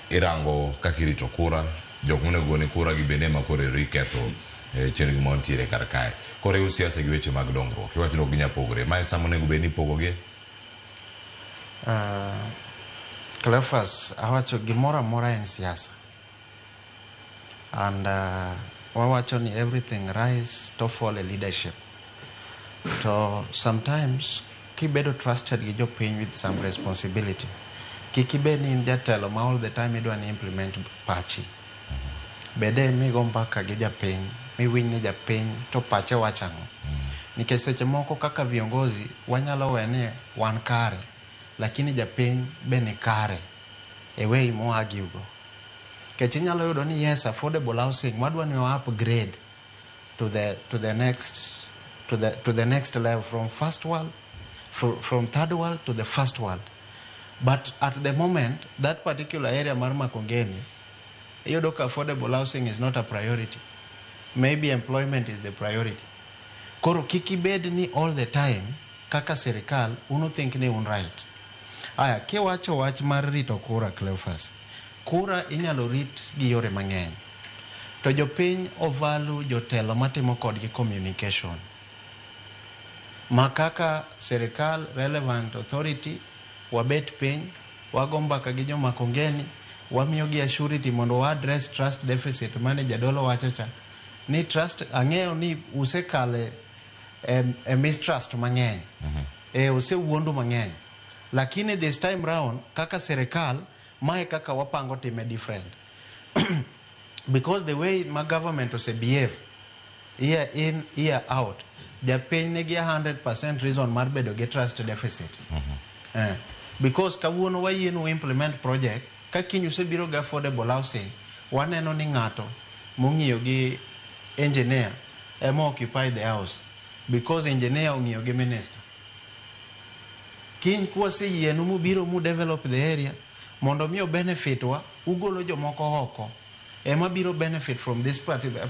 irango kakirito kura jok monego ni kura gi bende ma kore riketho chenro montiere kar kae kore siasa gi weche mag dongruok iwacho ni ok ginya pogore ma sama onego bed ni pogogi Cleophas awacho gimoro amora en siasa and wawacho ni everything rise to fall a leadership to sometimes kibedo trusted gi jopiny with some responsibility kikibed ni in jatelo ma all the time idwa ni implement pachi bede migo mbaka gi japiny miwinj ni japiny to pache wachang'o nikech seche moko kaka viongozi wanyalo wene wan kare lakini japiny be ni kare e way moagiugo kech inyalo yudo ni yes affordable housing madwa ni upgrade to the next level from first world from third world to the first world. But at the moment, that particular area, Makongeni, Yodoka affordable housing is not a priority. Maybe employment is the priority. Koro kikibed ni all the time, kaka serikal, uno think ni un right. Aya, ke wacho wach mar rito kura, Cleophas. Kura inyalo rit gi yore mang'eny. To jopiny ovalu jotelo matimo kodgi communication. Makaka serikal relevant authority wabet piny wago mbaka gi joma kongeni wamiyo gi assurity mondo wa address trust deficit mane jadolo wacho cha ni trust ang'eyo ni usekale mistrust mang'eny usewuondu mang'eny lakini this time round kaka serikal mae kaka wapango time different because the way my government ose behave year in year out japiny nigi 100% reason mar bedo gi trust deficit because kawuono wayienu implement project ka kiny usebiro gi affordable housing waneno ni ng'ato mong'iyo gi engineer ema occupy the house because engineer ong'iyo gi minister kiny kwaseyienu mubiro mu develop the area mondo miyo benefit wa ugolo jomoko oko ema biro benefit from this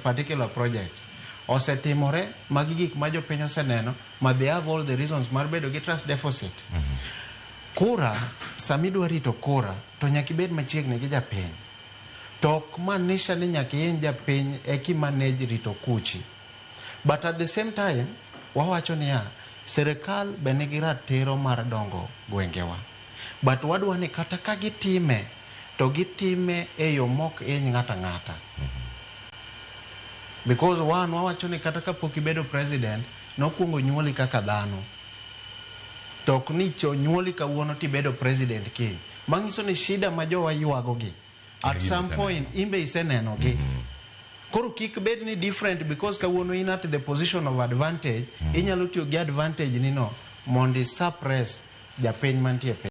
particular project osetimore magi gik ma jopiny oseneno ma they have all the reasons mar bedo gi trust deficit kura samidwa rito kura to nyaka ibed machiegni gi japiny to ok maanisha ni nyaka in japiny eki manage rito kuchi but at the same time wawacho niya serikal be nigi ratiro mar dongo gwengewa but wadwa ni kata ka gitime to gitime e yo mok iny ng'ata ng'ata because one wawacho ni kata kapok ibedo president nokuongo nyuoli kaka dhano to ok ni nyuoli kawuono tibedo president kiny manyiso ni shida ma jowa yuago gi at some point imbe iseneno gi koro kik bed ni different because kawuono in at the position of advantage inyalo tiyo gi advantage ni no mondo suppress japiny mantie